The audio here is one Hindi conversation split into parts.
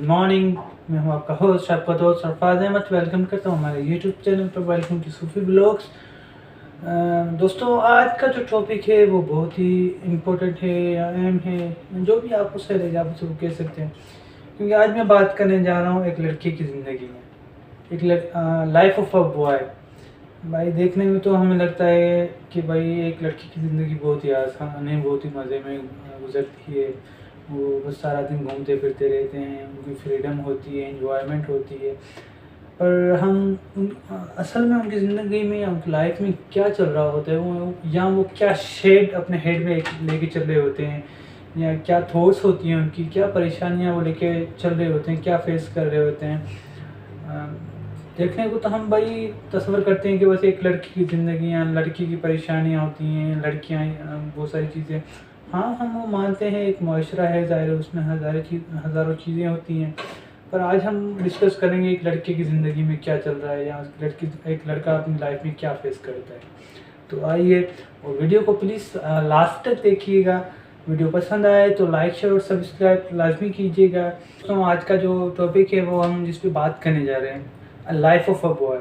मॉर्निंग। मैं हूं आपका होस्ट, आपका दोस्त सरफराज अहमद। वेलकम करता हूं हमारे यूट्यूब चैनल पर। Welcome to Sufi blogs. दोस्तों, आज का जो टॉपिक है वो बहुत ही इम्पोर्टेंट है या अहम है, जो भी आप उसे ले आप उसे कह सकते हैं। क्योंकि आज मैं बात करने जा रहा हूँ एक लड़की की ज़िंदगी में, एक लाइफ ऑफ अ बॉय। भाई देखने में तो हमें लगता है कि भाई एक लड़की की ज़िंदगी बहुत ही आसान है, बहुत ही मज़े में गुजरती है। वो बस सारा दिन घूमते फिरते रहते हैं, उनकी फ्रीडम होती है, एंजॉयमेंट होती है। पर हम असल में उनकी ज़िंदगी में या उनकी लाइफ में क्या चल रहा होता है, वो या वो क्या शेड अपने हेड में लेके चल रहे होते हैं, या क्या थॉट्स होती हैं उनकी, क्या परेशानियाँ वो लेके चल रहे होते हैं, क्या फेस कर रहे होते हैं। देखने को तो हम भाई तस्वर करते हैं कि बस एक लड़की की ज़िंदगी या लड़की की परेशानियाँ होती हैं, लड़कियाँ बहुत सारी चीज़ें। हाँ, हम वो मानते हैं, एक मुआशरा है, ज़ाहिर है उसमें हज़ारों चीज़ें होती हैं। पर आज हम डिस्कस करेंगे एक लड़के की ज़िंदगी में क्या चल रहा है, या एक लड़का अपनी लाइफ में क्या फेस करता है। तो आइए, और वीडियो को प्लीज़ लास्ट तक देखिएगा। वीडियो पसंद आए तो लाइक शेयर और सब्सक्राइब लाजमी कीजिएगा। तो आज का जो टॉपिक है वो हम जिस पे बात करने जा रहे हैं, लाइफ ऑफ अ बॉय।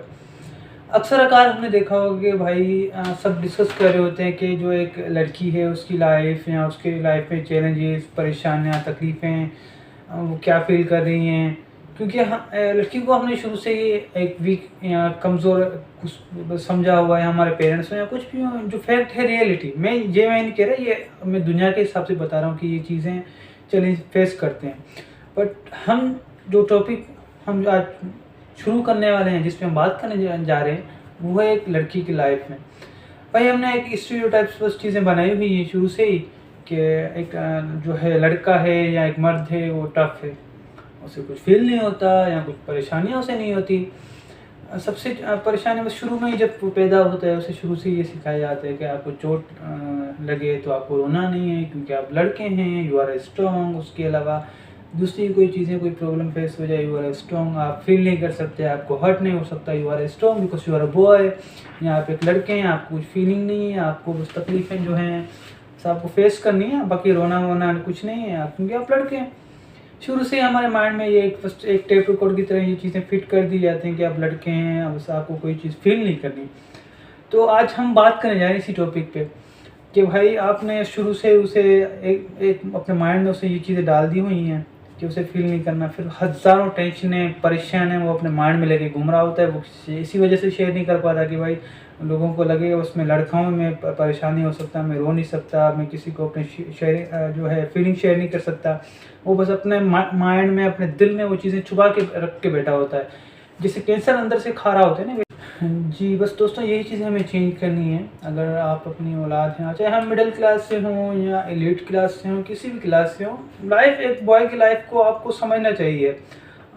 अक्सर अकार हमने देखा होगा कि भाई सब डिस्कस कर रहे होते हैं कि जो एक लड़की है उसकी लाइफ या उसके लाइफ में चैलेंजेस, परेशानियाँ, तकलीफ़ें, वो क्या फील कर रही हैं। क्योंकि लड़की को हमने शुरू से ही एक वीक या कमज़ोर कुछ समझा हुआ है, हमारे पेरेंट्स हो या कुछ भी हो। जो फैक्ट है, रियलिटी, मैं नहीं कह रहा, ये मैं दुनिया के हिसाब से बता रहा हूँ कि ये चीज़ें चैलेंज फेस करते हैं। बट हम जो टॉपिक हम आज शुरू करने वाले हैं, जिस पे हम बात करने जा रहे हैं, वो है एक लड़की की लाइफ में। भाई हमने एक स्टीरियोटाइप्स बस चीज़ें बनाई हुई हैं शुरू से ही कि एक जो है लड़का है या एक मर्द है वो टफ है, उसे कुछ फील नहीं होता या कुछ परेशानियाँ उसे नहीं होती। सबसे परेशानी बस शुरू में ही जब वो पैदा होता है, उसे शुरू से ये सिखाया जाता है कि आपको चोट लगे तो आपको रोना नहीं है, क्योंकि आप लड़के हैं, यू आर स्ट्रॉन्ग। उसके अलावा दूसरी कोई चीज़ें, कोई प्रॉब्लम फेस हो जाए, यू आर स्ट्रॉन्ग, आप फील नहीं कर सकते, आपको हर्ट नहीं हो सकता, you are strong because you are a boy. या आप एक लड़के हैं, आपको कुछ फीलिंग नहीं है, आपको बस तकलीफ़ें जो हैं आपको फेस करनी है, बाकी रोना वोना कुछ नहीं है, आप क्योंकि आप लड़के हैं। शुरू से हमारे माइंड में ये एक टेप रिकॉर्ड की तरह ये चीज़ें फिट कर दी जाती हैं कि आप लड़के हैं, बस आपको कोई चीज़ फील नहीं करनी। तो आज हम बात करने जा रहे हैं इसी टॉपिक पे कि भाई आपने शुरू से उसे एक अपने माइंड में उसे ये चीज़ें डाल दी हुई हैं कि उसे फील नहीं करना। फिर हज़ारों टेंशनें, परेशानियाँ वो अपने माइंड में लेके घूम रहा होता है। वो इसी वजह से शेयर नहीं कर पाता कि भाई लोगों को लगेगा उसमें लड़का हूँ, मैं परेशानी हो सकता, मैं रो नहीं सकता, मैं किसी को अपने शेयर जो है फीलिंग शेयर नहीं कर सकता। वो बस अपने माइंड में, अपने दिल में वो चीज़ें छुपा के रख के बैठा होता है, जिसे कैंसर अंदर से खा रहा होता है ना। जी, बस दोस्तों यही चीज़ें हमें चेंज करनी है। अगर आप अपनी औलाद हैं, चाहे हम मिडिल क्लास से हों या एलीट क्लास से हों, किसी भी क्लास से हों, लाइफ, एक बॉय की लाइफ को आपको समझना चाहिए।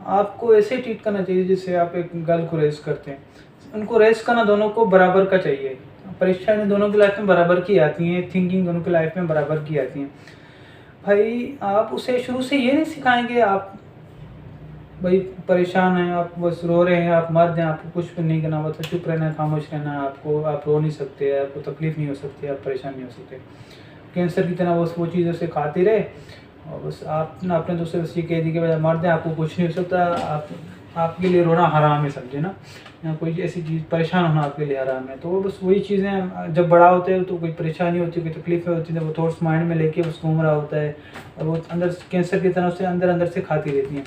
आपको ऐसे ट्रीट करना चाहिए जैसे आप एक गर्ल को रेस करते हैं। उनको रेस करना दोनों को बराबर का चाहिए। परेशानी दोनों की लाइफ में बराबर की आती हैं, थिंकिंग दोनों की लाइफ में बराबर की आती हैं। भाई आप उसे शुरू से ये नहीं सिखाएंगे आप भाई परेशान हैं, आप बस रो रहे हैं, आप मर्द हैं, आपको कुछ भी नहीं करना, मतलब चुप रहना, खामोश रहना। आप रो नहीं सकते, आपको तकलीफ़ नहीं हो सकती, आप परेशान नहीं हो सकते। कैंसर की तरह बस वो चीज़ उसे खाते रहे, और बस आपने तो उसे बस ये कह दी कि भाई मर्द हैं, आपको कुछ नहीं हो सकता, आपके लिए रोना हराम है, समझे ना। या कोई ऐसी चीज़, परेशान होना आपके लिए हराम है। तो वो बस वही चीज़ें जब बड़ा होते हैं तो कोई परेशानी होती है, कोई तकलीफ़ें होती हैं, वो थॉट्स माइंड में लेके बस घूम रहा होता है, और वो अंदर कैंसर की तरह उसे अंदर अंदर से खाती रहती हैं।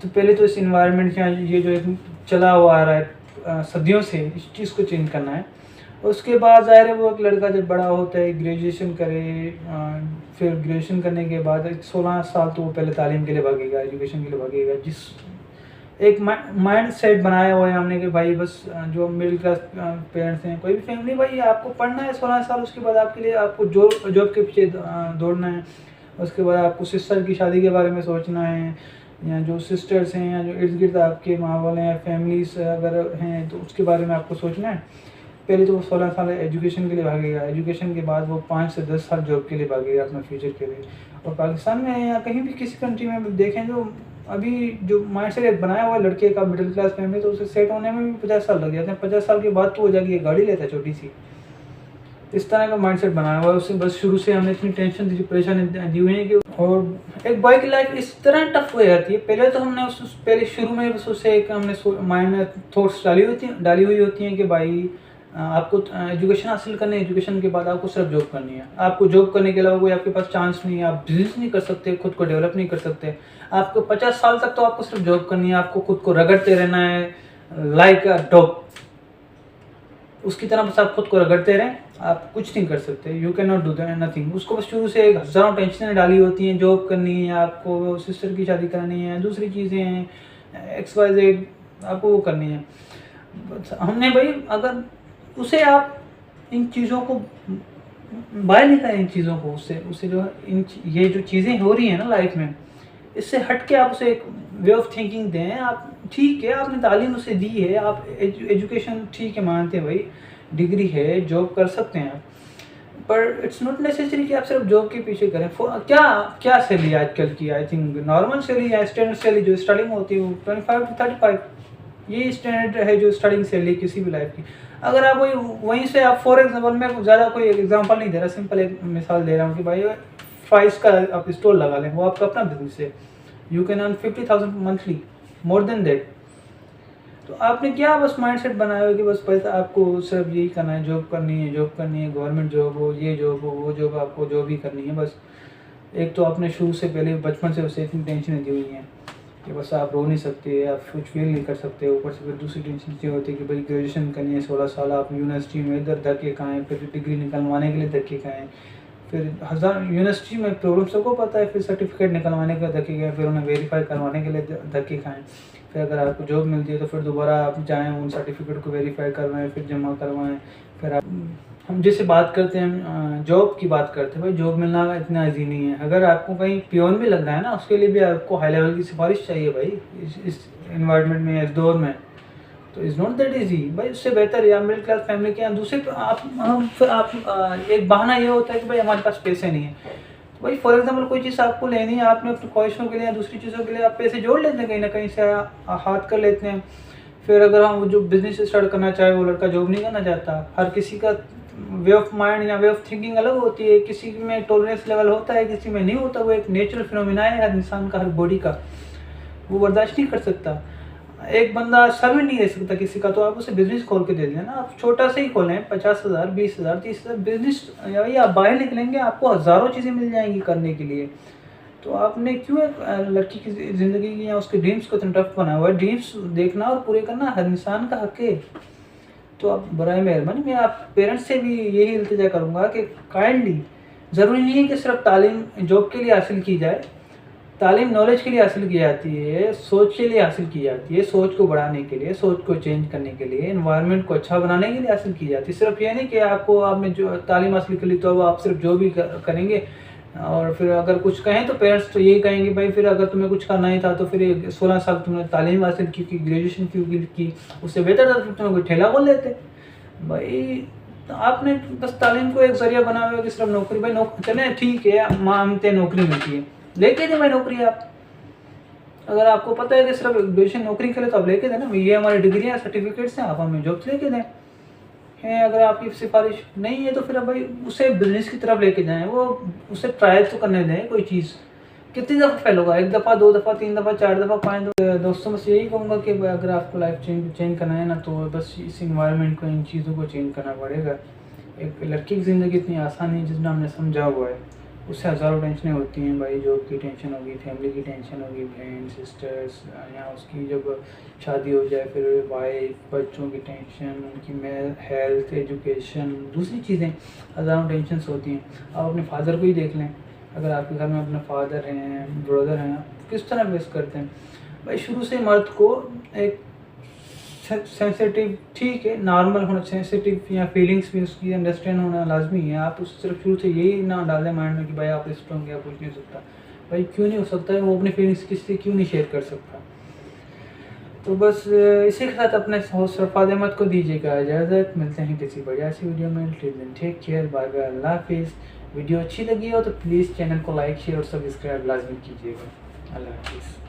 तो पहले तो इस इन्वायरमेंट का ये जो एक चला हुआ आ रहा है सदियों से, इस चीज़ को चेंज करना है। उसके बाद ज़ाहिर है वो एक लड़का जब बड़ा होता है, ग्रेजुएशन करे, फिर ग्रेजुएशन करने के बाद 16 साल तो वो पहले तालीम के लिए भागेगा, एजुकेशन के लिए भागेगा। जिस एक माइंड सेट बनाया हुआ है हमने कि भाई बस जो मिडिल क्लास पेरेंट्स हैं, कोई भी फैमिली, भाई आपको पढ़ना है 16 साल, उसके बाद आपके लिए आपको जॉब के पीछे दौड़ना है। उसके बाद आपको सिस्टर की शादी के बारे में सोचना है, या जो सिस्टर्स हैं, या जो इर्द गिर्द आपके माहौल हैं, फैमिलीज अगर हैं, तो उसके बारे में आपको सोचना है। पहले तो वो 16 साल एजुकेशन के लिए भागेगा, एजुकेशन के बाद वो 5 से 10 साल जॉब के लिए भागेगा अपने फ्यूचर के लिए। और पाकिस्तान में या कहीं भी किसी कंट्री में देखें तो अभी जो माइंड सेट बनाया हुआ है लड़के का, मिडिल क्लास फैमिली, तो उसे सेट होने में भी 50 साल लग जाते हैं। 50 साल के बाद तो हो जाएगी, ये गाड़ी लेता है छोटी सी, इस तरह का माइंडसेट बनाया हुआ है उससे। बस शुरू से हमने इतनी टेंशन दी, परेशानी दी हुई है कि, और एक बॉय की लाइफ इस तरह टफ हो जाती है। पहले तो हमने पहले शुरू में बस उससे एक हमने माइंड में थॉट्स डाली हुई होती हैं कि भाई आपको एजुकेशन हासिल करनी है, एजुकेशन के बाद आपको सिर्फ जॉब करनी है। आपको जॉब करने के अलावा कोई आपके पास चांस नहीं है, आप बिजनेस नहीं कर सकते, खुद को डेवलप नहीं कर सकते। आपको 50 साल तक तो आपको सिर्फ जॉब करनी है, आपको खुद को रगड़ते रहना है लाइक अ डॉग, उसकी तरह बस आप खुद को रगड़ते रहें, आप कुछ नहीं कर सकते। You can not do nothing. उसको बस शुरू से हज़ारों टेंशनें डाली होती हैं, जॉब करनी है, आपको सिस्टर की शादी करनी है, दूसरी चीज़ें हैं, XYZ आपको वो करनी है। हमने भाई अगर उसे आप इन चीज़ों को बाहर निकालें, इन चीज़ों को उसे जो ये जो चीज़ें हो रही हैं ना लाइफ में, इससे हट के आप उसे एक वे ऑफ थिंकिंग दें। आप ठीक है, आपने तालीम उसे दी है, आप एजुकेशन ठीक है मानते हैं भाई, डिग्री है, जॉब कर सकते हैं आप, पर इट्स नॉट नेसेसरी कि आप सिर्फ जॉब के पीछे करें। क्या क्या सैलरी आजकल की, आई थिंक नॉर्मल सैलरी या स्टैंडर्ड सैलरी जो स्टार्टिंग होती है वो 25 to 35, ये स्टैंडर्ड है जो स्टार्टिंग सैलरी किसी भी लाइफ की। अगर आप वहीं से आप फॉर एग्जाम्पल, मैं ज़्यादा कोई एग्जाम्पल नहीं दे रहा, सिंपल एक मिसाल दे रहा हूँ कि भाई फ्राइज़ का आप स्टोर लगा लें, वो आपका अपना बिजनेस है, you can earn 50,000 monthly, more than that. तो आपने क्या बस माइंडसेट बनाया हो कि बस पैसा आपको सिर्फ यही करना है, जॉब करनी है, गवर्नमेंट जॉब हो, ये जॉब हो, वो जॉब, आपको जॉब ही करनी है बस। एक तो आपने शुरू से पहले बचपन से उसे इतनी टेंशन दी हुई हैं कि बस आप रो नहीं सकते, आप कुछ फील नहीं कर सकते। ऊपर से फिर दूसरी टेंशन ये होती है कि भाई ग्रेजुएशन करनी है, 16 साल आप यूनिवर्सिटी में इधर धक्के खाएँ, फिर डिग्री निकलवाने के लिए धक्के खाएँ, फिर हज़ार यूनिवर्सिटी में प्रॉब्लम सबको पता है, फिर सर्टिफिकेट निकलवाने के धक्के खाएँ, फिर उन्हें वेरीफाई करवाने के लिए धक्के खाएँ। फिर अगर आपको जॉब मिलती है तो फिर दोबारा आप जाएँ, उन सर्टिफिकेट को वेरीफाई करवाएँ, फिर जमा करवाएँ। फिर आप हम जैसे बात करते हैं जॉब की बात करते हैं, भाई जॉब मिलना इतना ईजी नहीं है। अगर आपको कहीं पियोन भी लगना है ना, उसके लिए भी आपको हाई लेवल की सिफारिश चाहिए भाई, इस एनवायरनमेंट में, इस दौर में। तो इज़ नॉट दैट ईजी भाई। उससे बेहतर या मिडिल क्लास फैमिली के यहाँ दूसरे आप एक बहाना ये होता है कि भाई हमारे पास पैसे नहीं है। तो भाई फॉर एग्जांपल कोई चीज़ आपको लेनी है, आपने अपनी ख्वाहिशों के लिए या दूसरी चीज़ों के लिए आप पैसे जोड़ लेते हैं, कहीं ना कहीं से हाथ कर लेते हैं। फिर अगर हम जो बिजनेस स्टार्ट करना चाहे, वो लड़का जॉब नहीं करना चाहता, हर किसी का वे ऑफ माइंड या वे ऑफ थिंकिंग अलग होती है, किसी में टॉलरेंस लेवल होता है, किसी में नहीं होता। वो एक नेचुरल फिनोमिना है हर इंसान का, हर बॉडी का, वो बर्दाश्त नहीं कर सकता। एक बंदा सर्व नहीं दे सकता किसी का, तो आप उसे बिजनेस खोल के दे दें ना, आप छोटा से ही खोलें, 50,000, 20,000, 30,000 बिजनेस, या आप बाहर निकलेंगे आपको हज़ारों चीज़ें मिल जाएंगी करने के लिए। तो आपने क्यों एक लड़की की ज़िंदगी की या उसके ड्रीम्स को इतना टफ बनाया हुआ है? ड्रीम्स देखना और पूरे करना हर इंसान का हक है। तो आप बराए मेहरबानी, मैं आप पेरेंट्स से भी यही इल्तिजा करूँगा कि काइंडली, ज़रूरी नहीं है कि सिर्फ तालीम जॉब के लिए हासिल की जाए। तालीम नॉलेज के लिए हासिल की जाती है, सोच के लिए हासिल की जाती है, सोच को बढ़ाने के लिए, सोच को चेंज करने के लिए, एनवायरनमेंट को अच्छा बनाने के लिए हासिल की जाती है। सिर्फ ये नहीं कि आपने जो तालीम हासिल कर ली तो अब आप सिर्फ जो भी करेंगे, और फिर अगर कुछ कहें तो पेरेंट्स तो यही कहेंगे भाई फिर अगर तुम्हें कुछ करना ही था तो फिर 16 साल तुमने तालीम हासिल की, ग्रेजुएशन क्यों की, उससे बेहतर था तुम्हें कोई ठेला खोल लेते भाई। तो आपने बस तालीम को एक जरिया बना हुआ कि सिर्फ नौकरी, भाई चले ठीक है, मानते नौकरी मिलती है, लेके दें भाई नौकरी आप। अगर आपको पता है कि सिर्फ ग्रेजुएशन नौकरी के लिए तो आप लेके दें ना, ये हमारी डिग्री है, सर्टिफिकेट्स हैं, आप हमें जॉब्स लेके दें हैं। अगर आपकी सिफारिश नहीं है तो फिर भाई उसे बिजनेस की तरफ लेके जाएं, वो उसे ट्रायल तो करने दें कोई चीज़। कितनी दफ़ा फेल होगा, 1 दफ़ा, 2 दफ़ा, 3 दफ़ा, 4 दफ़ा, 5 दफ़ा। दोस्तों बस यही कहूँगा कि अगर आपको लाइफ चेंज करना है ना, तो बस इस इन्वायरमेंट को, इन चीज़ों को चेंज करना पड़ेगा। एक लड़की की ज़िंदगी इतनी आसान नहीं जितना हमने समझा हुआ है, उससे हज़ारों टेंशनें होती हैं भाई। जॉब की टेंशन होगी, फैमिली की टेंशन होगी, बहन सिस्टर्स, या उसकी जब शादी हो जाए फिर वाइफ, बच्चों की टेंशन, उनकी हेल्थ, एजुकेशन, दूसरी चीज़ें, हज़ारों टेंशन्स होती हैं। आप अपने फादर को ही देख लें, अगर आपके घर में अपने फादर हैं, ब्रदर हैं, किस तरह फेस करते हैं भाई। शुरू से मर्द को एक सेंसिटिव, ठीक है, नॉर्मल होना, सेंसिटिव या फीलिंग्स भी उसकी अंडरस्टैंड होना लाजमी है। आप उस सिर्फ शुरू से यही ना डालें माइंड में कि भाई आप स्ट्रॉन्ग या कुछ नहीं हो सकता। भाई क्यों नहीं हो सकता है, वो अपनी फीलिंग्स किसी से क्यों नहीं शेयर कर सकता। तो बस इसी के साथ अपने होस्ट रफ़ात अहमद को दीजिएगा इजाज़त। मिलते हैं किसी बढ़िया सी वीडियो में। Till then take care, bye bye, अल्लाह हाफिज़। वीडियो अच्छी लगी हो तो प्लीज़ चैनल को लाइक, शेयर और सब्सक्राइब लाजमी कीजिएगा। अल्लाह हाफिज़।